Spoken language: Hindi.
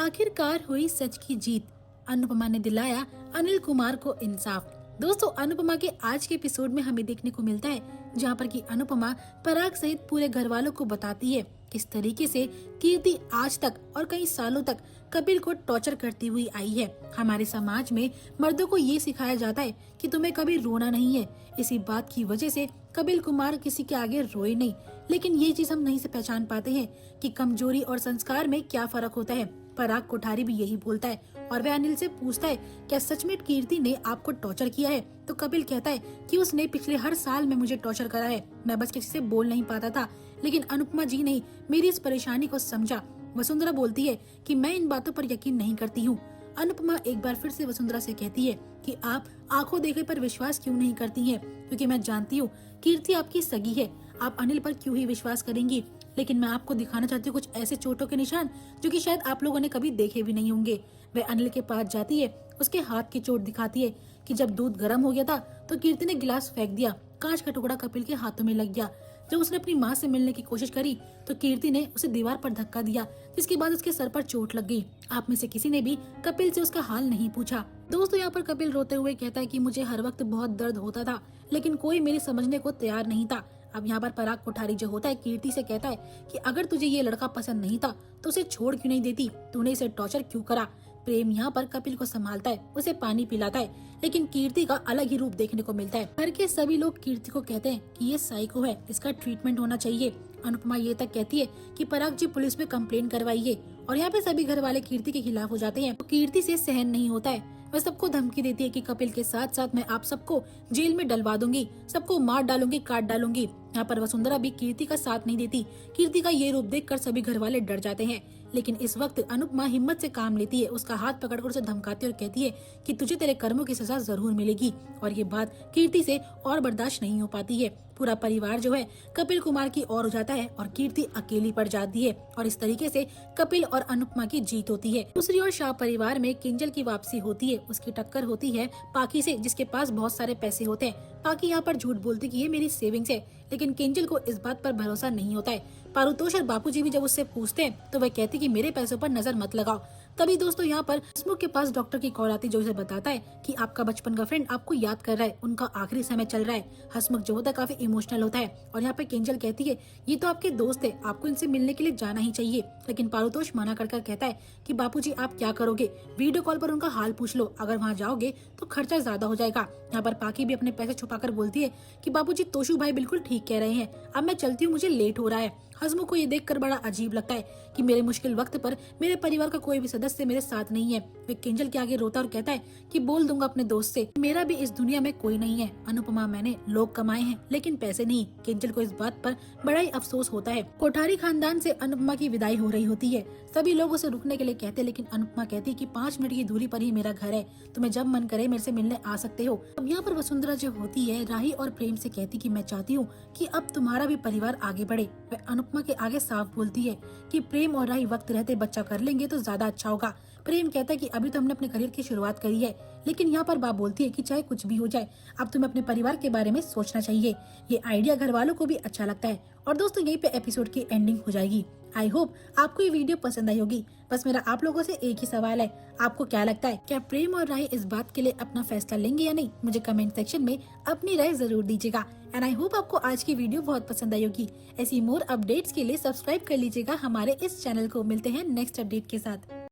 आखिरकार हुई सच की जीत। अनुपमा ने दिलाया अनिल कुमार को इंसाफ। दोस्तों, अनुपमा के आज के एपिसोड में हमें देखने को मिलता है जहां पर कि अनुपमा पराग सहित पूरे घर वालों को बताती है किस तरीके से कीर्ति आज तक और कई सालों तक कपिल को टॉर्चर करती हुई आई है। हमारे समाज में मर्दों को ये सिखाया जाता है कि तुम्हें कभी रोना नहीं है। इसी बात की वजह से कपिल कुमार किसी के आगे रोए नहीं, लेकिन ये चीज हम नहीं से पहचान पाते हैं कि कमजोरी और संस्कार में क्या फर्क होता है। पराग कोठारी भी यही बोलता है और वह अनिल से पूछता है, क्या सच में कीर्ति ने आपको टॉर्चर किया है? तो कपिल कहता है कि उसने पिछले हर साल में मुझे टॉर्चर करा है, मैं बस किसी से बोल नहीं पाता था, लेकिन अनुपमा जी ने मेरी इस परेशानी को समझा। वसुंधरा बोलती है कि मैं इन बातों पर यकीन नहीं करती हूँ। अनुपमा एक बार फिर से वसुंधरा से कहती है कि आप आंखों देखे पर विश्वास क्यों नहीं करती हैं? क्योंकि मैं जानती हूँ कीर्ति आपकी सगी है, आप अनिल पर क्यों ही विश्वास करेंगी? लेकिन मैं आपको दिखाना चाहती हूँ कुछ ऐसे चोटों के निशान जो कि शायद आप लोगों ने कभी देखे भी नहीं होंगे। वह अनिल के पास जाती है, उसके हाथ की चोट दिखाती है कि जब दूध गर्म हो गया था तो कीर्ति ने गिलास फेंक दिया, कांच का टुकड़ा कपिल के हाथों में लग गया। जब उसने अपनी माँ से मिलने की कोशिश करी तो कीर्ति ने उसे दीवार पर धक्का दिया, जिसके बाद उसके सर पर चोट लग गई। आप में से किसी ने भी कपिल से उसका हाल नहीं पूछा। दोस्तों, यहाँ पर कपिल रोते हुए कहता है कि मुझे हर वक्त बहुत दर्द होता था, लेकिन कोई मेरी समझने को तैयार नहीं था। अब यहाँ पर पराग कोठारी जो होता है कीर्ति से कहता है कि अगर तुझे ये लड़का पसंद नहीं था तो उसे छोड़ क्यों नहीं देती, तूने इसे टॉर्चर क्यों करा? प्रेम यहाँ पर कपिल को संभालता है, उसे पानी पिलाता है, लेकिन कीर्ति का अलग ही रूप देखने को मिलता है। घर के सभी लोग कीर्ति को कहते हैं कि ये साइको है, इसका ट्रीटमेंट होना चाहिए। अनुपमा ये तक कहती है कि पराग जी पुलिस में कंप्लेन करवाइए, और यहाँ पे सभी घर वाले कीर्ति के खिलाफ हो जाते हैं। तो कीर्ति से सहन नहीं होता है, वह सबको धमकी देती है कि कपिल के साथ साथ मैं आप सबको जेल में डलवा दूंगी, सबको मार डालूंगी, काट डालूंगी। यहाँ पर वसुंधरा भी कीर्ति का साथ नहीं देती। कीर्ति का ये रूप देखकर सभी घर वाले डर जाते हैं, लेकिन इस वक्त अनुपमा हिम्मत से काम लेती है, उसका हाथ पकड़कर उसे धमकाती और कहती है कि तुझे तेरे कर्मों की सजा जरूर मिलेगी। और ये बात कीर्ति से और बर्दाश्त नहीं हो पाती है। पूरा परिवार जो है कपिल कुमार की ओर हो जाता है और कीर्ति अकेली पड़ जाती है, और इस तरीके से कपिल और अनुपमा की जीत होती है। दूसरी ओर शाह परिवार में किंजल की वापसी होती है, उसकी टक्कर होती है पाकी से, जिसके पास बहुत सारे पैसे होते हैं। पाकी यहाँ पर झूठ बोलती कि ये मेरी सेविंग्स है, लेकिन किंजल को इस बात पर भरोसा नहीं होता है। पारुतोष और बापूजी भी जब उससे पूछते हैं तो वह कहती कि मेरे पैसों पर नजर मत लगाओ। तभी दोस्तों यहाँ पर हसमुख के पास डॉक्टर की कॉल आती जो उसे बताता है कि आपका बचपन का फ्रेंड आपको याद कर रहा है, उनका आखिरी समय चल रहा है। हसमुख जो होता है काफी इमोशनल होता है, और यहाँ पे किंजल कहती है ये तो आपके दोस्त है, आपको इनसे मिलने के लिए जाना ही चाहिए। लेकिन पारुतोष मना कर कहता है कि बापूजी आप क्या करोगे, वीडियो कॉल पर उनका हाल पूछ लो, अगर वहाँ जाओगे तो खर्चा ज्यादा हो जाएगा। यहाँ पर पाकी भी अपने पैसे छुपाकर बोलती है कि बापूजी तोशु भाई बिल्कुल ठीक कह रहे हैं, अब मैं चलती हूँ, मुझे लेट हो रहा है। हसमुख को ये देखकर बड़ा अजीब लगता है कि मेरे मुश्किल वक्त पर मेरे परिवार का कोई भी सदस्य मेरे साथ नहीं है। वे किंजल के आगे रोता और कहता है कि बोल दूंगा अपने दोस्त से, मेरा भी इस दुनिया में कोई नहीं है। अनुपमा, मैंने लोग कमाए हैं लेकिन पैसे नहीं। किंजल को इस बात पर बड़ा ही अफसोस होता है। कोठारी खानदान से अनुपमा की विदाई हो रही होती है। सभी लोग उसे रुकने के लिए कहते हैं, लेकिन अनुपमा कहती है कि 5 मिनट की दूरी पर ही मेरा घर है, तुम्हें जब मन करे मेरे से मिलने आ सकते हो। अब यहाँ पर वसुंधरा जो होती है राही और प्रेम से कहती कि मैं चाहती हूँ कि अब तुम्हारा भी परिवार आगे बढ़े। वह अनुपमा के आगे साफ बोलती है कि प्रेम और राही वक्त रहते बच्चा कर लेंगे तो ज्यादा अच्छा होगा। प्रेम कहता है कि अभी तो हमने अपने करियर की शुरुआत करी है, लेकिन यहाँ पर बात बोलती है कि चाहे कुछ भी हो जाए, अब तुम्हें अपने परिवार के बारे में सोचना चाहिए। ये आइडिया घर वालों को भी अच्छा लगता है। और दोस्तों, यहीं पे एपिसोड की एंडिंग हो जाएगी। आई होप आपको ये वीडियो पसंद आई होगी। बस मेरा आप लोगों से एक ही सवाल है, आपको क्या लगता है, क्या प्रेम और राही इस बात के लिए अपना फैसला लेंगे या नहीं? मुझे कमेंट सेक्शन में अपनी राय जरूर दीजिएगा। एंड आई होप आपको आज की वीडियो बहुत पसंद आई होगी। ऐसी मोर अपडेट्स के लिए सब्सक्राइब कर लीजिएगा हमारे इस चैनल को। मिलते हैं नेक्स्ट अपडेट के साथ।